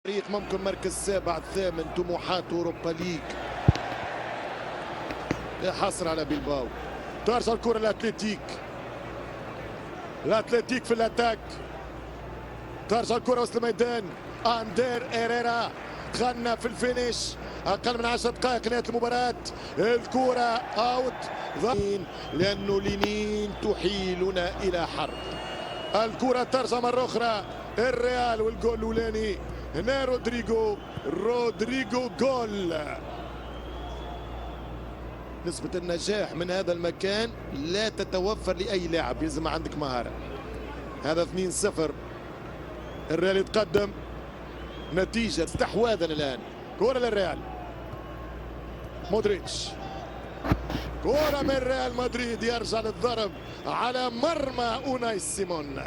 فريق ممكن مركز سابع ثامن، طموحات اوروبا ليج. حصر على بيلباو. ترجع الكره الاتليتيك في الاتاك. ترجع الكره وسط الميدان. اندير إيريرا غنى في الفينيش. اقل من 10 دقائق نهايه المباراه. الكره اوت لانه لينين تحيلنا الى حرب. الكره ترجع مره اخرى الريال، والجول الاولاني هنا رودريجو جول. نسبة النجاح من هذا المكان لا تتوفر لأي لاعب، يلزم عندك مهارة. هذا 2-0، الريال يتقدم نتيجة استحواذا الآن. كرة للريال، مودريتش، كرة من ريال مدريد، يرجع للضرب على مرمى أوناي سيمون.